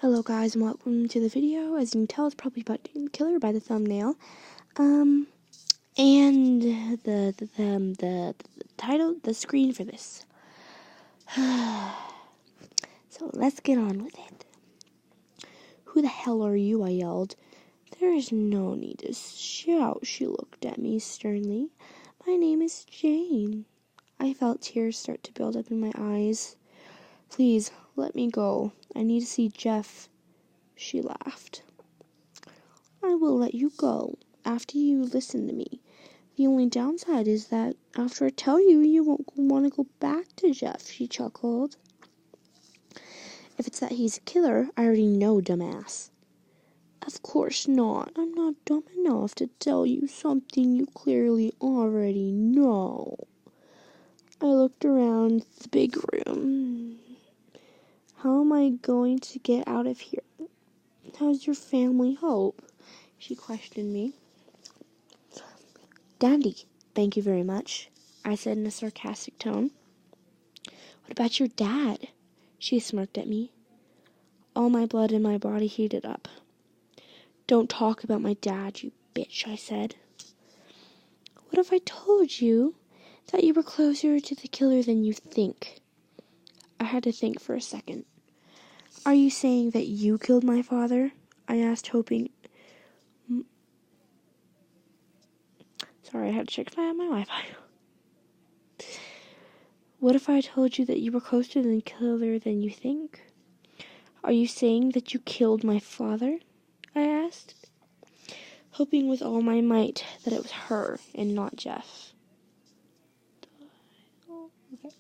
Hello guys and welcome to the video. As you can tell, it's probably about the killer by the thumbnail. And the title, the screen for this. So let's get on with it. Who the hell are you? I yelled. There is no need to shout, she looked at me sternly. My name is Jane. I felt tears start to build up in my eyes. Please, let me go. I need to see Jeff. She laughed. I will let you go after you listen to me. The only downside is that after I tell you, you won't want to go back to Jeff, she chuckled. If it's that he's a killer, I already know, dumbass. Of course not. I'm not dumb enough to tell you something you clearly already know. I looked around the big room. How am I going to get out of here? How's your family, Hope? She questioned me. Dandy, thank you very much, I said in a sarcastic tone. What about your dad? She smirked at me. All my blood in my body heated up. Don't talk about my dad, you bitch, I said. What if I told you that you were closer to the killer than you think? I had to think for a second. Are you saying that you killed my father? I asked, hoping... Sorry, I had to check my Wi-Fi. What if I told you that you were closer to the killer than you think? Are you saying that you killed my father? I asked, hoping with all my might that it was her and not Jeff. Okay.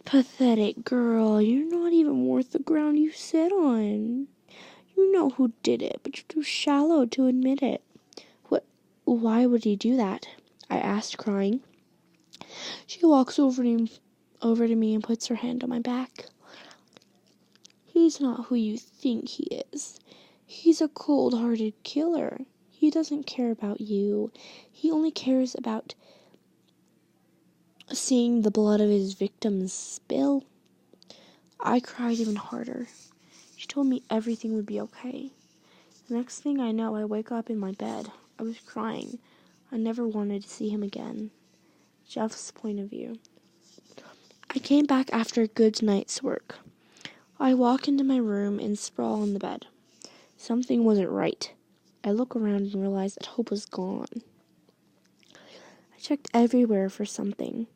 Pathetic girl, you're not even worth the ground you sit on. You know who did it, but you're too shallow to admit it. Why would he do that? I asked, crying. She walks over to me and puts her hand on my back. He's not who you think he is. He's a cold-hearted killer. He doesn't care about you. He only cares about seeing the blood of his victims spill. I cried even harder. She told me everything would be okay. The next thing I know, I wake up in my bed. I was crying. I never wanted to see him again. Jeff's point of view. I came back after a good night's work. I walk into my room and sprawl on the bed. Something wasn't right. I look around and realize that Hope was gone. I checked everywhere for something.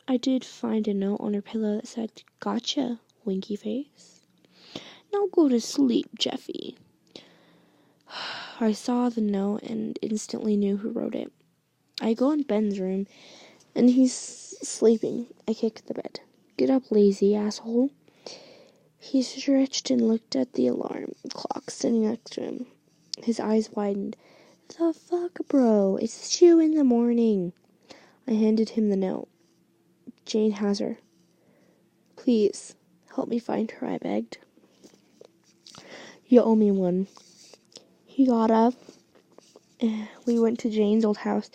I did find a note on her pillow that said, Gotcha, winky face. Now go to sleep, Jeffy. I saw the note and instantly knew who wrote it. I go in Ben's room, and he's sleeping. I kick the bed. Get up, lazy asshole. He stretched and looked at the alarm clock sitting next to him. His eyes widened. The fuck, bro? It's 2 a.m. I handed him the note. Jane has her. Please, help me find her, I begged. You owe me one. He got up. We went to Jane's old house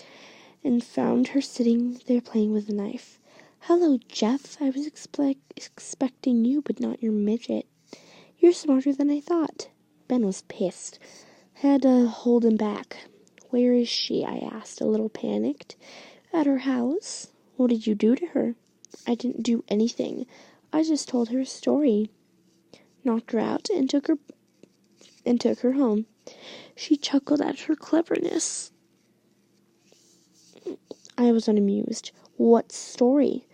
and found her sitting there playing with a knife. Hello, Jeff. I was expecting you, but not your midget. You're smarter than I thought. Ben was pissed. I had to hold him back. Where is she? I asked, a little panicked. At her house. What did you do to her? I didn't do anything. I just told her a story. Knocked her out and took her home. She chuckled at her cleverness. I was unamused. What story?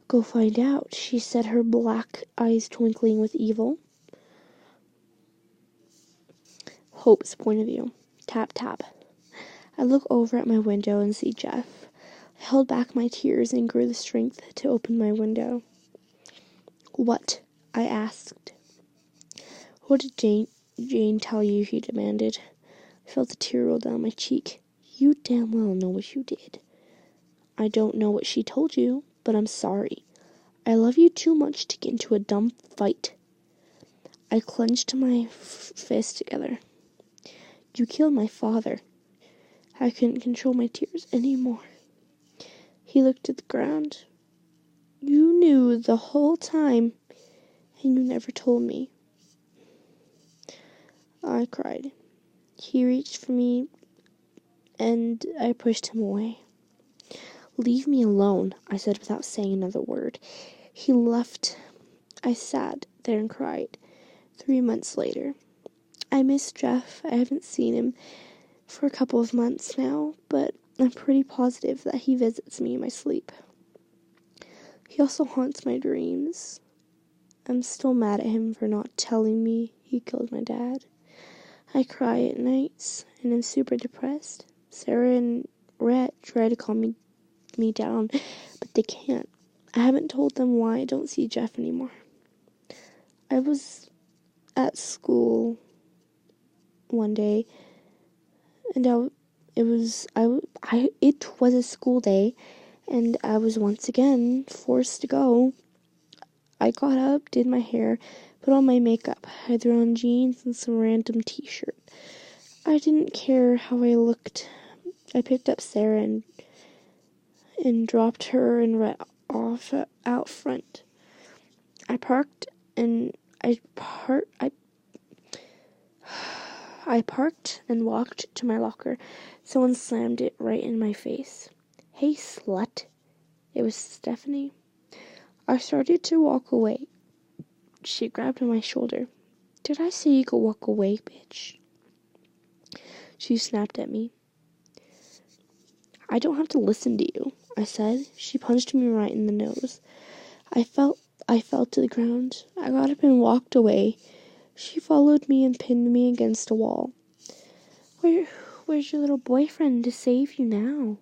Go find out, she said, her black eyes twinkling with evil. Hope's point of view. Tap, tap. I look over at my window and see Jeff. I held back my tears and grew the strength to open my window. What? I asked. What did Jane tell you? He demanded. I felt a tear roll down my cheek. You damn well know what you did. I don't know what she told you, but I'm sorry. I love you too much to get into a dumb fight. I clenched my fists together. You killed my father. I couldn't control my tears anymore. He looked at the ground. You knew the whole time, and you never told me. I cried. He reached for me, and I pushed him away. "Leave me alone," I said without saying another word. He left. I sat there and cried. 3 months later. I miss Jeff. I haven't seen him for a couple of months now, but I'm pretty positive that he visits me in my sleep. He also haunts my dreams. I'm still mad at him for not telling me he killed my dad. I cry at nights, and I'm super depressed. Sarah and Rhett try to calm me down, but they can't. I haven't told them why I don't see Jeff anymore. I was at school one day, and it was a school day, and I was once again forced to go. I got up, did my hair, put on my makeup. I threw on jeans and some random t-shirt. I didn't care how I looked. I picked up Sarah and dropped her and Rhett off out front. I parked and walked to my locker. Someone slammed it right in my face. "Hey, slut." It was Stephanie. I started to walk away. She grabbed my shoulder. "Did I say you could walk away, bitch?" She snapped at me. "I don't have to listen to you," I said. She punched me right in the nose. I fell to the ground. I got up and walked away. She followed me and pinned me against a wall. Where's your little boyfriend to save you now?"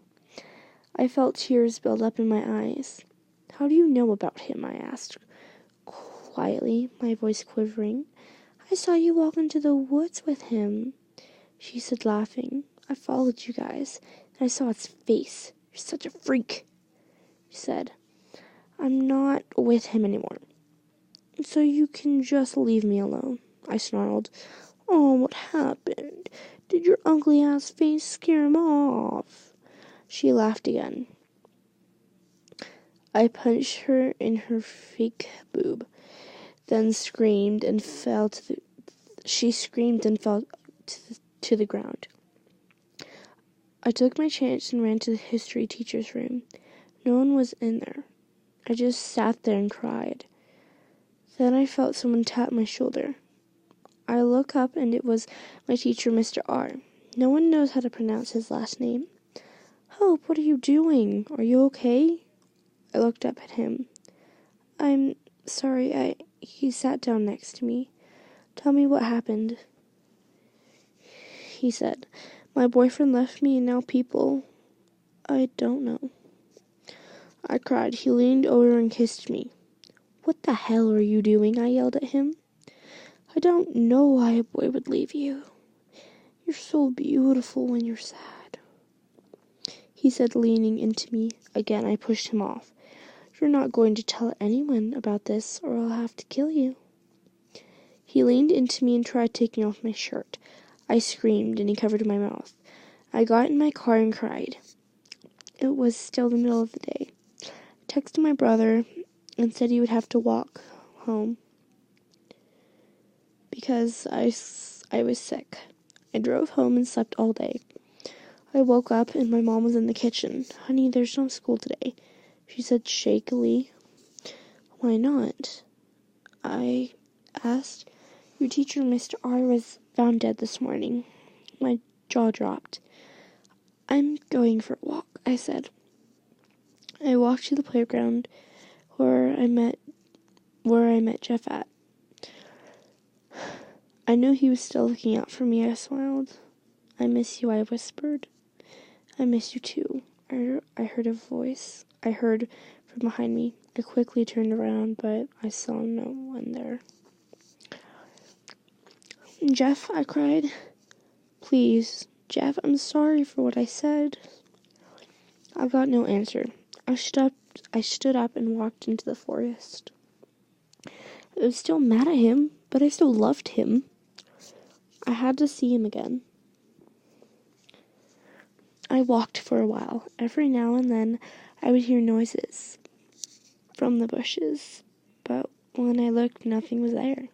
I felt tears build up in my eyes. "How do you know about him?" I asked quietly, my voice quivering. "I saw you walk into the woods with him," she said, laughing. "I followed you guys, and I saw his face. You're such a freak," she said. "I'm not with him anymore, so you can just leave me alone," I snarled. "Oh, what happened? Did your ugly-ass face scare him off?" She laughed again. I punched her in her fake boob, then screamed and fell to the... She screamed and fell to the ground. I took my chance and ran to the history teacher's room. No one was in there. I just sat there and cried. Then I felt someone tap my shoulder. I look up and it was my teacher, Mr. R. No one knows how to pronounce his last name. "Hope, what are you doing? Are you okay?" I looked up at him. "I'm sorry, He sat down next to me. "Tell me what happened," he said. "My boyfriend left me and now people... I don't know." I cried. He leaned over and kissed me. "What the hell are you doing?" I yelled at him. "I don't know why a boy would leave you. You're so beautiful when you're sad," he said, leaning into me. Again, I pushed him off. "You're not going to tell anyone about this or I'll have to kill you." He leaned into me and tried taking off my shirt. I screamed and he covered my mouth. I got in my car and cried. It was still the middle of the day. I texted my brother and said he would have to walk home because I was sick. I drove home and slept all day. I woke up and my mom was in the kitchen. "Honey, there's no school today," she said shakily. "Why not?" I asked. "Your teacher, Mr. R, was found dead this morning." My jaw dropped. "I'm going for a walk," I said. I walked to the playground where I met Jeff at. I knew he was still looking out for me. I smiled. "I miss you," I whispered. "I miss you too." I heard a voice. I heard from behind me. I quickly turned around, but I saw no one there. "Jeff," I cried. "Please, Jeff, I'm sorry for what I said." I got no answer. I stood up and walked into the forest. I was still mad at him, but I still loved him. I had to see him again. I walked for a while. Every now and then, I would hear noises from the bushes, but when I looked, nothing was there.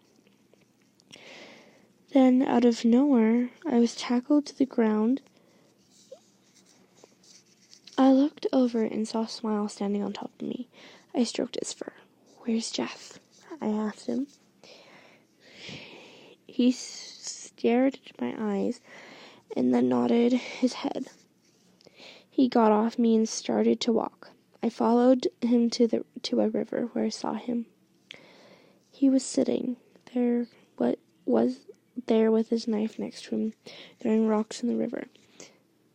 Then, out of nowhere, I was tackled to the ground. I looked over and saw Smile standing on top of me. I stroked his fur. "Where's Jeff?" I asked him. He stared at my eyes and then nodded his head. He got off me and started to walk. I followed him to a river where I saw him. He was sitting there, with his knife next to him, throwing rocks in the river.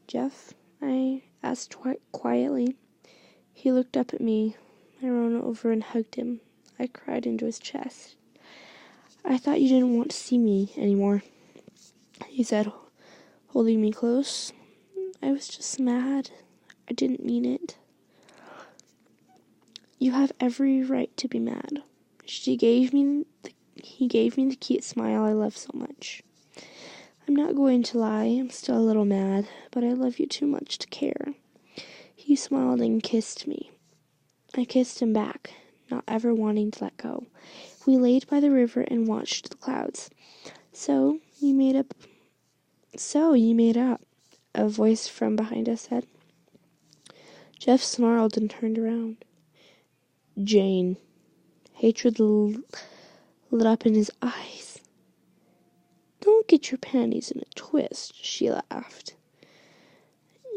"Jeff?" I asked quietly. He looked up at me. I ran over and hugged him. I cried into his chest. "I thought you didn't want to see me anymore," he said, holding me close. "I was just mad. I didn't mean it." "You have every right to be mad." He gave me the cute smile I love so much. "I'm not going to lie, I'm still a little mad, but I love you too much to care." He smiled and kissed me. I kissed him back, not ever wanting to let go. We laid by the river and watched the clouds. So you made up, a voice from behind us said. Jeff snarled and turned around. "Jane." Hatred lit up in his eyes. "Don't get your panties in a twist," she laughed.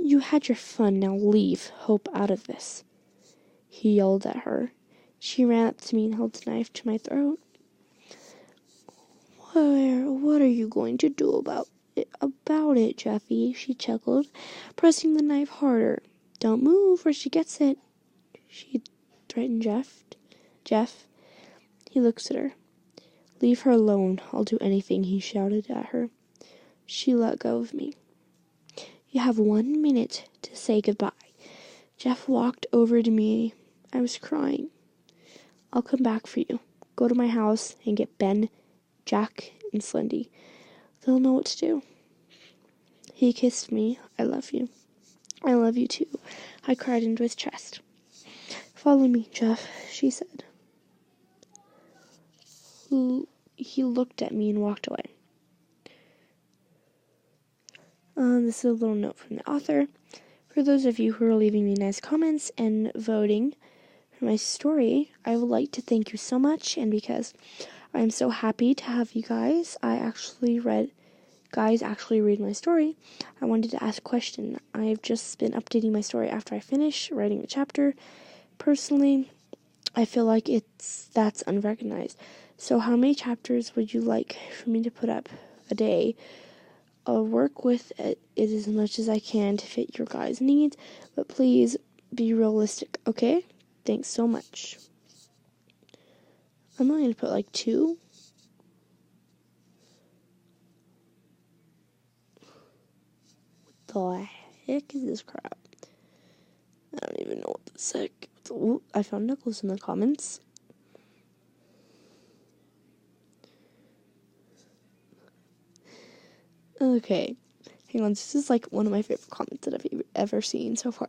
"You had your fun, now leave hope out of this," he yelled at her. She ran up to me and held the knife to my throat. What are you going to do about it, Jeffy?" she chuckled, pressing the knife harder. "Don't move or she gets it," she threatened Jeff. He looks at her. "Leave her alone. I'll do anything," he shouted at her. She let go of me. "You have 1 minute to say goodbye." Jeff walked over to me. I was crying. "I'll come back for you. Go to my house and get Ben, Jack, and Slendy. They'll know what to do." He kissed me. "I love you." "I love you too," I cried into his chest. "Follow me, Jeff," she said. He looked at me and walked away. This is a little note from the author. For those of you who are leaving me nice comments and voting for my story, I would like to thank you so much. And because I'm so happy to have you guys actually read my story, I wanted to ask a question. I've just been updating my story after I finish writing the chapter. Personally, I feel like that's unrecognized. So how many chapters would you like for me to put up a day? I'll work with it as much as I can to fit your guys' needs, but please be realistic, okay? Thanks so much. I'm only going to put like 2. What the heck is this crap? I don't even know what the heck. Ooh, I found Nicholas in the comments. Okay, hang on. This is like one of my favorite comments that I've ever seen so far.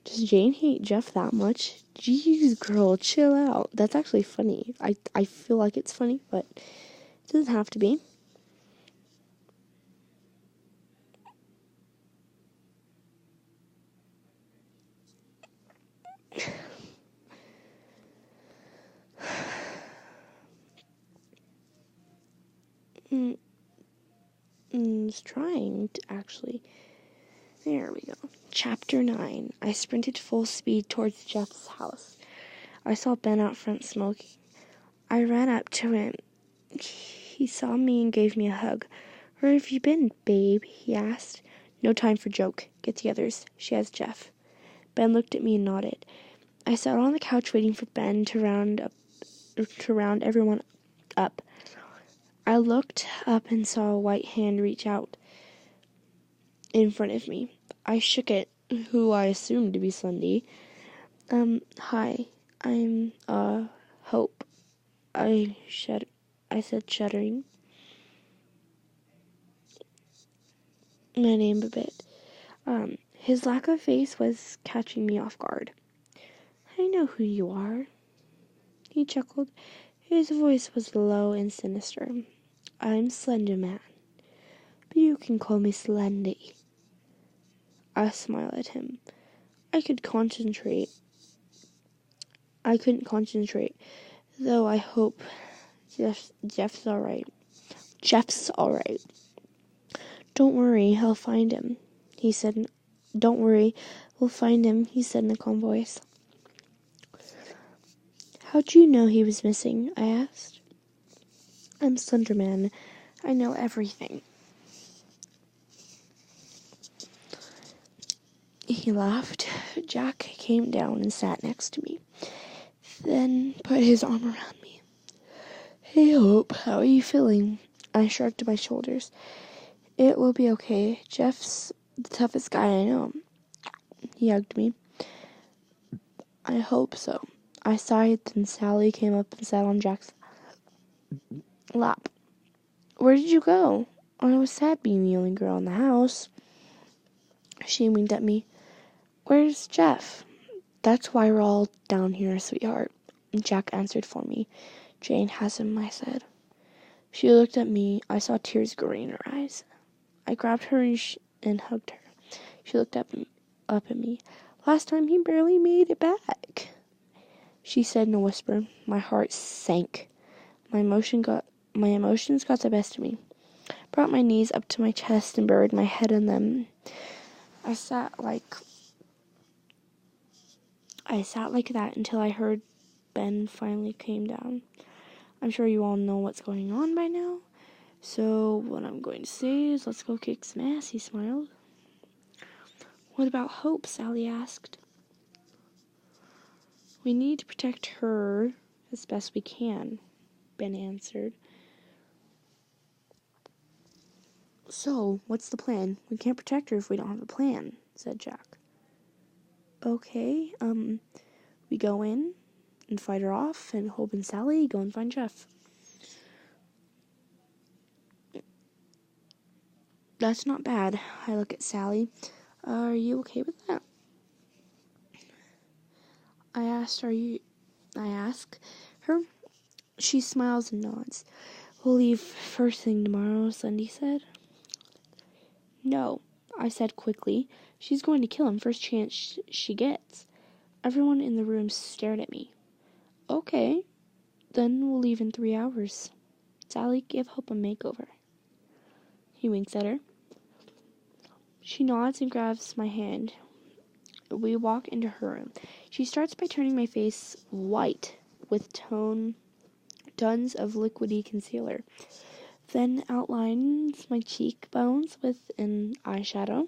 Does Jane hate Jeff that much? Jeez, girl, chill out. That's actually funny. I feel like it's funny, but it doesn't have to be. It's trying to actually. There we go. Chapter 9. I sprinted full speed towards Jeff's house. I saw Ben out front smoking. I ran up to him. He saw me and gave me a hug. "Where have you been, babe?" he asked. "No time for joke. Get the others. She has Jeff." Ben looked at me and nodded. I sat on the couch waiting for Ben to round everyone up. I looked up and saw a white hand reach out in front of me. I shook it, who I assumed to be Slendy. Hi, I'm, Hope," I said, shuddering my name a bit. His lack of face was catching me off guard. "I know who you are," he chuckled. His voice was low and sinister. "I'm Slender Man." but you can call me Slendy. I smiled at him. I couldn't concentrate, though I hope Jeff's alright. Jeff's alright. Don't worry, I'll find him, he said. Don't worry, we'll find him, he said in a calm voice. How'd you know he was missing? I asked. I'm Slenderman. I know everything. He laughed. Jack came down and sat next to me, then put his arm around me. Hey, Hope, how are you feeling? I shrugged my shoulders. It will be okay. Jeff's the toughest guy I know. He hugged me. I hope so. I sighed, then Sally came up and sat on Jack's lap. Where did you go? I was sad being the only girl in the house. She winked at me. Where's Jeff? That's why we're all down here, sweetheart. Jack answered for me. Jane has him, I said. She looked at me. I saw tears growing in her eyes. I grabbed her and hugged her. She looked up at me. Last time he barely made it back, she said in a whisper. My heart sank. My emotions got the best of me. Brought my knees up to my chest and buried my head in them. I sat like that until I heard Ben finally came down. I'm sure you all know what's going on by now. So what I'm going to say is, let's go kick some ass, he smiled. What about Hope? Sally asked. We need to protect her as best we can, Ben answered. So, what's the plan? We can't protect her if we don't have a plan, said Jack. Okay, we go in and fight her off, and Hope and Sally go and find Jeff. That's not bad. I look at Sally. Are you okay with that? I ask her. She smiles and nods. We'll leave first thing tomorrow, Slendy said. No, I said quickly. She's going to kill him first chance she gets. Everyone in the room stared at me. Okay, then we'll leave in 3 hours. Sally, give Hope a makeover. He winks at her. She nods and grabs my hand. We walk into her room. She starts by turning my face white with tons of liquidy concealer. Then outlines my cheekbones with an eyeshadow.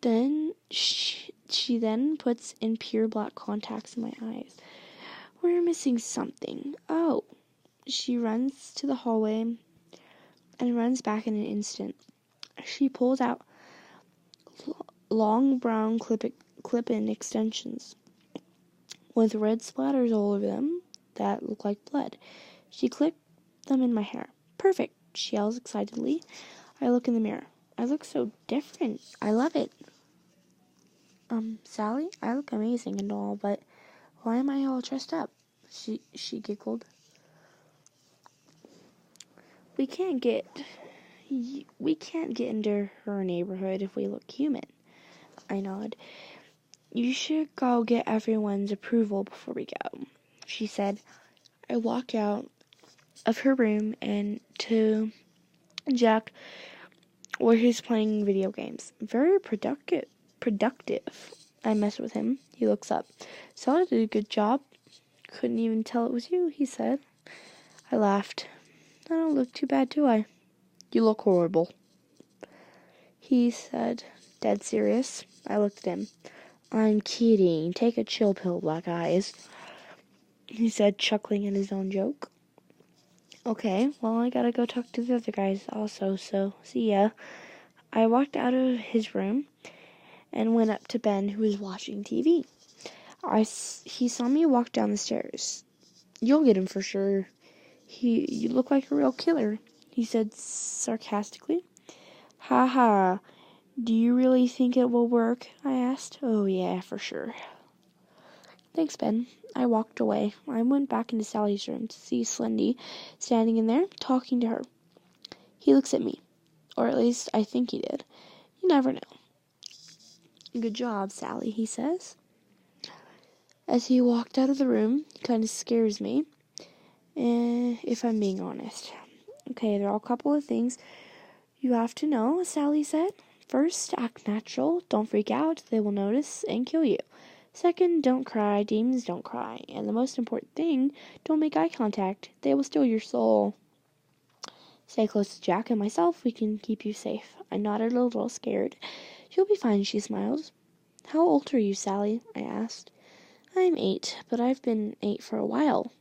Then she then puts in pure black contacts in my eyes. We're missing something. Oh. She runs to the hallway and runs back in an instant. She pulls out long brown clip-in extensions with red splatters all over them that look like blood. She clipped them in my hair. Perfect, she yells excitedly. I look in the mirror. I look so different. I love it. Sally, I look amazing and all, but why am I all dressed up? She giggled. We can't get into her neighborhood if we look human. I nod. You should go get everyone's approval before we go, she said. I walk out of her room and to Jack, where he's playing video games. Very productive. I mess with him. He looks up. Sally did a good job. Couldn't even tell it was you, he said. I laughed. I don't look too bad, do I? You look horrible, he said, dead serious. I looked at him. I'm kidding. Take a chill pill, Black Eyes, he said, chuckling at his own joke. Okay, well, I gotta go talk to the other guys also, so see ya. I walked out of his room and went up to Ben, who was watching TV. He saw me walk down the stairs. You'll get him for sure. You look like a real killer, he said sarcastically. Ha ha. Do you really think it will work? I asked. Oh yeah, for sure. Thanks, Ben. I walked away. I went back into Sally's room to see Slendy standing in there, talking to her. He looks at me, or at least I think he did. You never know. Good job, Sally, he says. As he walked out of the room, he kind of scares me, if I'm being honest. Okay, there are a couple of things you have to know, Sally said. First, act natural. Don't freak out. They will notice and kill you. Second, don't cry. Demons don't cry. And the most important thing, don't make eye contact. They will steal your soul. Stay close to Jack and myself. We can keep you safe. I nodded a little scared. You'll be fine, she smiled. How old are you, Sally? I asked. I'm 8, but I've been 8 for a while.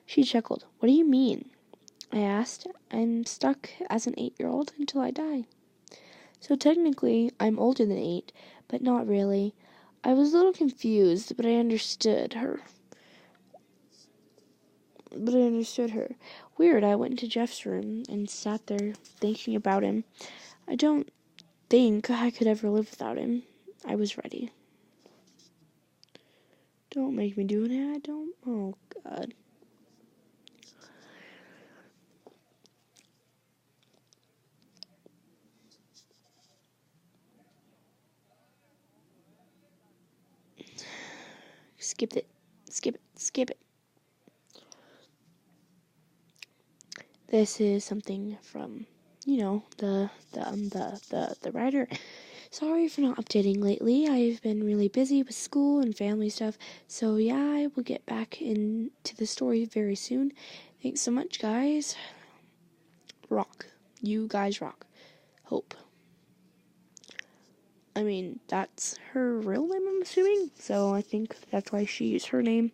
She chuckled. What do you mean? I asked. I'm stuck as an 8-year-old until I die. So technically, I'm older than 8, but not really. I was a little confused, but I understood her. Weird, I went into Jeff's room and sat there thinking about him. I don't think I could ever live without him. I was ready. Don't make me do that. Oh, God. Skip it. This is something from, the writer. Sorry for not updating lately. I've been really busy with school and family stuff. So yeah, I will get back into the story very soon. Thanks so much, guys. Rock. You guys rock. Hope. I mean, that's her real name, I'm assuming. So I think that's why she used her name.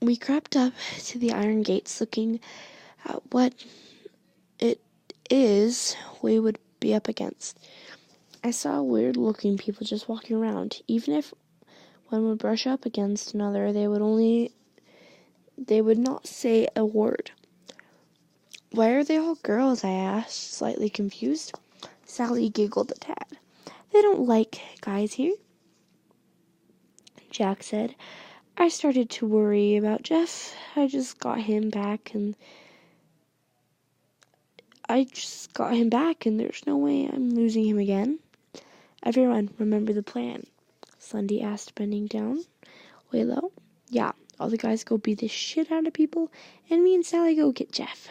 We crept up to the iron gates looking at what it is we would be up against. I saw weird-looking people just walking around. Even if one would brush up against another, they would not say a word. Why are they all girls? I asked, slightly confused. Sally giggled a tad. They don't like guys here, Jack said. I started to worry about Jeff. I just got him back and there's no way I'm losing him again. Everyone, remember the plan? Sunday asked, bending down way low. Yeah, all the guys go beat the shit out of people, and me and Sally go get Jeff.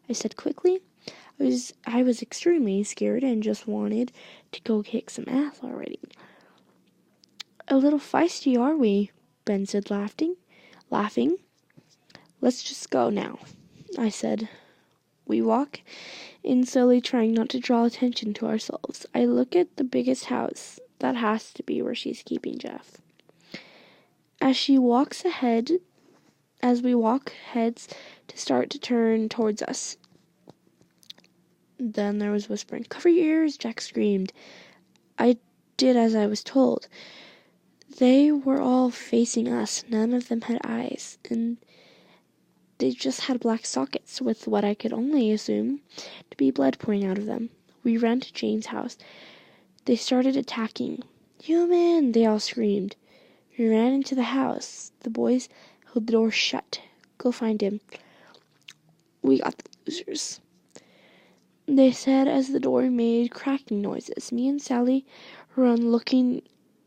I said quickly. I was extremely scared and just wanted to go kick some ass already. A little feisty, are we? Ben said, laughing. Let's just go now, I said. We walk in slowly, trying not to draw attention to ourselves. I look at the biggest house. That has to be where she's keeping Jeff. As we walk heads to start to turn towards us. Then there was whispering. Cover your ears, Jack screamed. I did as I was told. They were all facing us. None of them had eyes, and they just had black sockets with what I could only assume to be blood pouring out of them. We ran to Jane's house. They started attacking. Human! They all screamed. We ran into the house. The boys held the door shut. Go find him. We got the losers, they said as the door made cracking noises. Me and Sally ran looking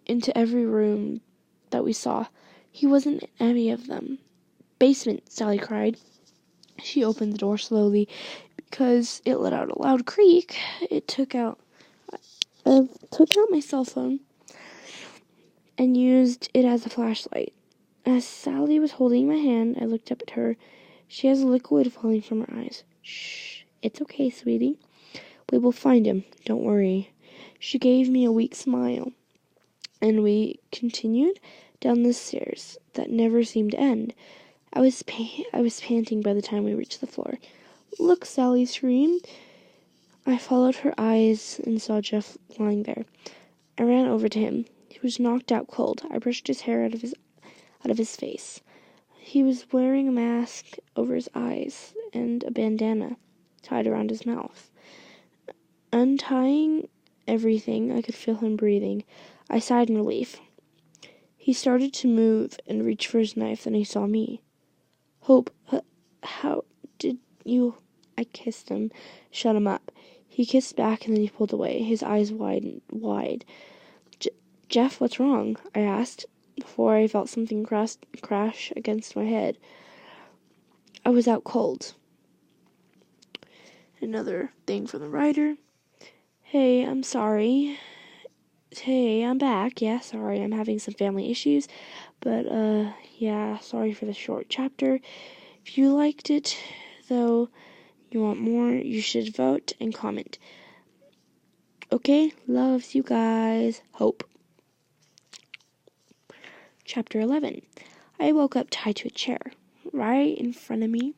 into every room that we saw. He wasn't in any of them. Basement, Sally cried. She opened the door slowly because it let out a loud creak. I took out my cell phone and used it as a flashlight. As Sally was holding my hand, I looked up at her. She has liquid falling from her eyes. Shh, it's okay, sweetie. We will find him. Don't worry. She gave me a weak smile, and we continued down the stairs that never seemed to end. I was panting by the time we reached the floor. Look, Sally screamed. I followed her eyes and saw Jeff lying there. I ran over to him. He was knocked out cold. I brushed his hair out of his face. He was wearing a mask over his eyes and a bandana tied around his mouth. Untying everything, I could feel him breathing. I sighed in relief. He started to move and reach for his knife, then he saw me. Hope, how did you? I kissed him. Shut him up. He kissed back and then he pulled away, his eyes wide. Jeff, what's wrong? I asked, before I felt something crash against my head. I was out cold. Another thing from the writer. Hey, I'm sorry. Hey, I'm back. Yeah, sorry, I'm having some family issues. But, yeah, sorry for the short chapter. If you liked it, though, you want more, you should vote and comment. Okay, loves you guys. Hope. Chapter 11. I woke up tied to a chair. Right in front of me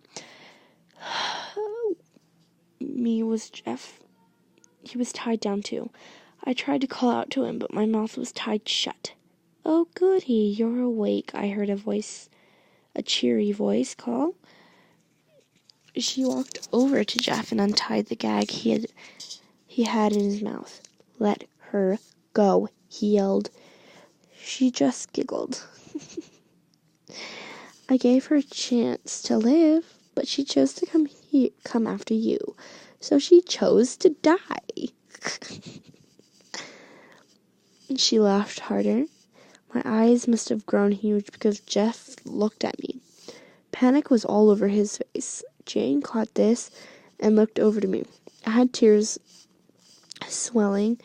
was Jeff. He was tied down too. I tried to call out to him, but my mouth was tied shut. Oh, goody, you're awake, I heard a cheery voice call. She walked over to Jeff and untied the gag he had in his mouth. Let her go, he yelled. She just giggled. I gave her a chance to live, but she chose to come after you. So she chose to die. She laughed harder. My eyes must have grown huge because Jeff looked at me. Panic was all over his face. Jane caught this and looked over to me. I had tears swelling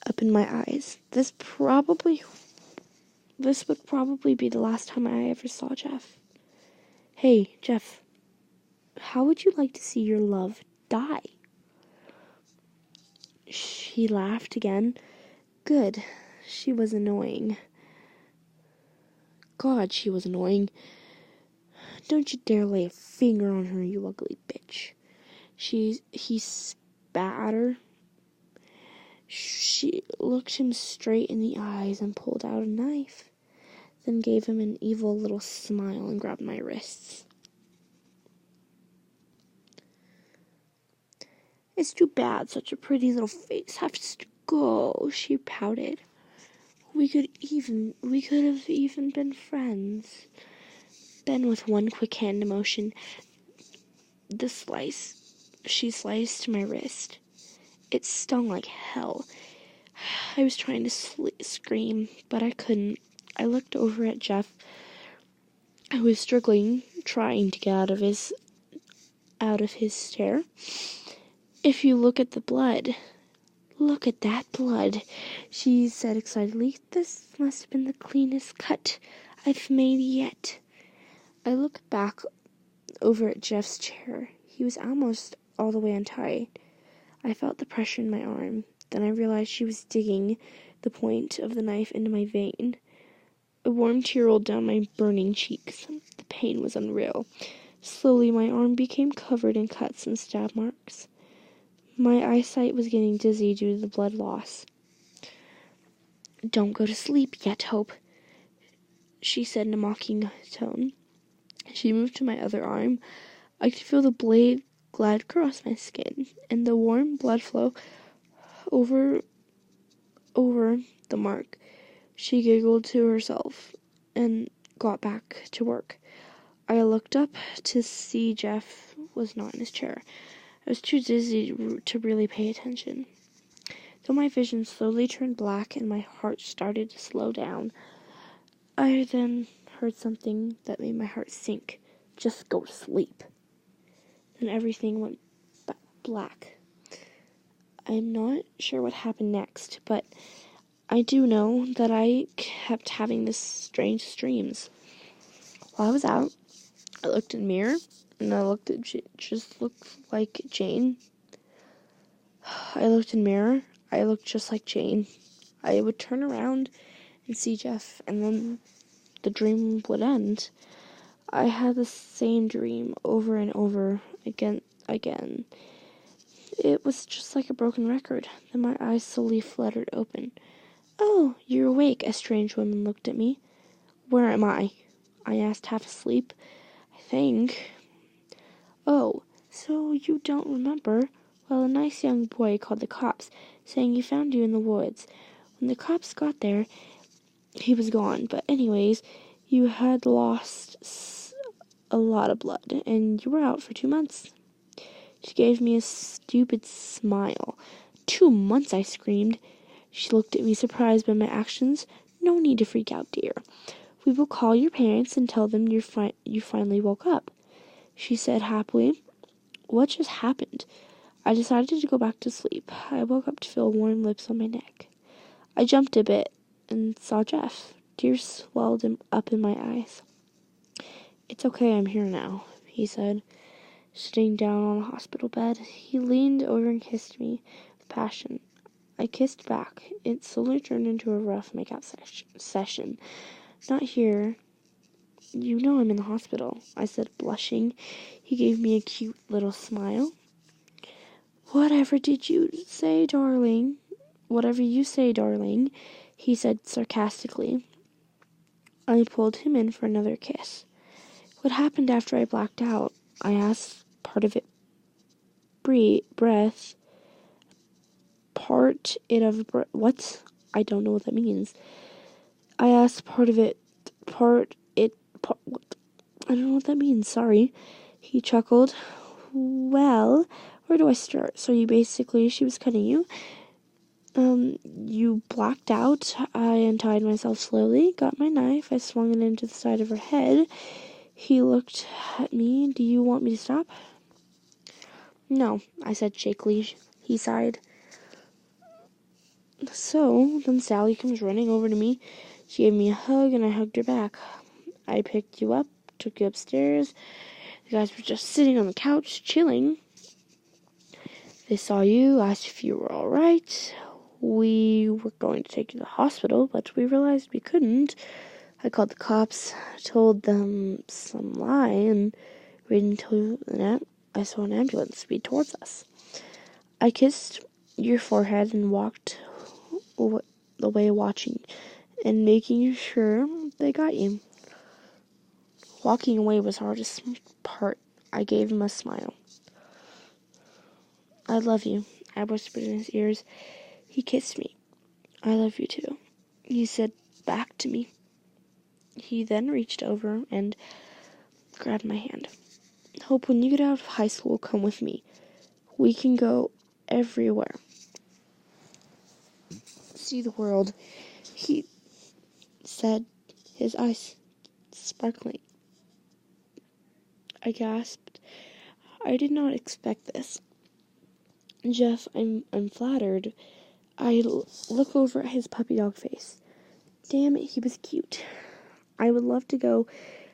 up in my eyes. This would probably be the last time I ever saw Jeff. Hey, Jeff, how would you like to see your love die? She laughed again. Good. She was annoying. God, she was annoying. Don't you dare lay a finger on her, you ugly bitch. He spat at her. She looked him straight in the eyes and pulled out a knife, then gave him an evil little smile and grabbed my wrists. It's too bad such a pretty little face has to go, she pouted. We could have even been friends. Then with one quick hand motion, she sliced my wrist. It stung like hell. I was trying to scream, but I couldn't. I looked over at Jeff, who was struggling, trying to get out of his stare. If you look at the blood, look at that blood, she said excitedly. This must have been the cleanest cut I've made yet. I looked back over at Jeff's chair. He was almost all the way untied. I felt the pressure in my arm. Then I realized she was digging the point of the knife into my vein. A warm tear rolled down my burning cheeks. The pain was unreal. Slowly, my arm became covered in cuts and stab marks. My eyesight was getting dizzy due to the blood loss. Don't go to sleep yet, Hope, she said in a mocking tone. She moved to my other arm. I could feel the blade glide across my skin, and the warm blood flow over the mark. She giggled to herself and got back to work. I looked up to see Jeff was not in his chair. I was too dizzy to really pay attention. Though my vision slowly turned black and my heart started to slow down, I then heard something that made my heart sink. Just go to sleep. Then everything went black. I'm not sure what happened next, but I do know that I kept having this strange dreams. While I was out, I looked in the mirror, and I looked at just looked like Jane. I looked in the mirror, I looked just like Jane. I would turn around and see Jeff, and then the dream would end. I had the same dream over and over again. It was just like a broken record. Then my eyes slowly fluttered open. Oh, you're awake, a strange woman looked at me. Where am I? I asked, half asleep. I think. Oh, so you don't remember? Well, a nice young boy called the cops, saying he found you in the woods. When the cops got there, he was gone. But anyways, you had lost a lot of blood, and you were out for 2 months. She gave me a stupid smile. 2 months, I screamed. She looked at me surprised by my actions. No need to freak out, dear. We will call your parents and tell them you finally woke up, she said happily. What just happened? I decided to go back to sleep. I woke up to feel warm lips on my neck. I jumped a bit and saw Jeff. Tears swelled up in my eyes. It's okay, I'm here now, he said, sitting down on a hospital bed. He leaned over and kissed me with passion. I kissed back. It slowly turned into a rough makeout session. Not here. You know I'm in the hospital, I said, blushing. He gave me a cute little smile. Whatever you say, darling, he said sarcastically. I pulled him in for another kiss. What happened after I blacked out? I asked, part of it breath. What? I don't know what that means. I asked what? I don't know what that means, sorry. He chuckled. Well, where do I start? So she was cutting you. You blacked out. I untied myself slowly, got my knife, I swung it into the side of her head. He looked at me. Do you want me to stop? No, I said shakily. He sighed. So, then Sally comes running over to me. She gave me a hug, and I hugged her back. I picked you up, took you upstairs. The guys were just sitting on the couch, chilling. They saw you, asked if you were all right. We were going to take you to the hospital, but we realized we couldn't. I called the cops, told them some lie, and waited until I saw an ambulance speed towards us. I kissed your forehead and walked away watching and making sure they got you. Walking away was the hardest part. I gave him a smile. I love you, I whispered in his ears. He kissed me. I love you too, he said back to me. He then reached over and grabbed my hand. Hope when you get out of high school, come with me. We can go everywhere. See the world, he said, his eyes sparkling. I gasped. I did not expect this. Jeff, I'm flattered. I look over at his puppy dog face. Damn it, he was cute. I would love to go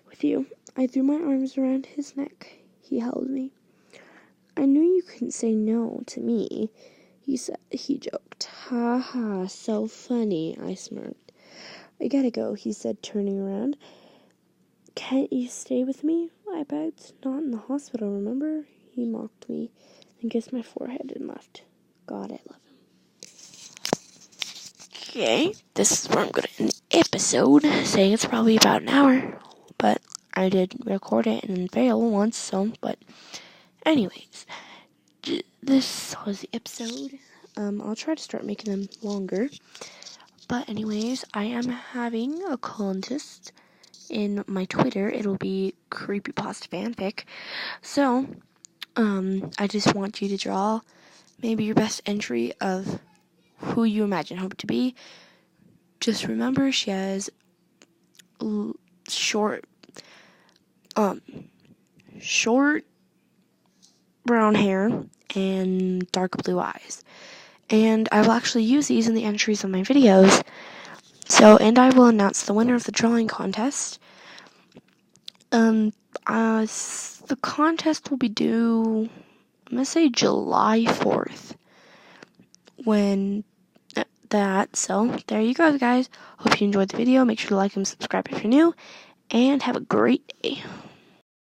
with you. I threw my arms around his neck. He held me. I knew you couldn't say no to me, he said. He joked. Ha ha, so funny, I smirked. I gotta go, he said, turning around. Can't you stay with me? I begged. Not in the hospital, remember? He mocked me and kissed my forehead and left. God, I love him. Okay, this is where I'm going to end the episode, saying it's probably about an hour, but I did record it and fail once, but anyways, this was the episode. I'll try to start making them longer, but anyways, I am having a contest in my Twitter. It'll be Creepypasta Fanfic, so, I just want you to draw maybe your best entry of who you imagine Hope to be. Just remember, she has short brown hair and dark blue eyes. And I will actually use these in the entries of my videos. So, and I will announce the winner of the drawing contest. The contest will be due, I'm going to say July 4th. So there you go, guys. Hope you enjoyed the video. Make sure to like and subscribe if you're new, and have a great day.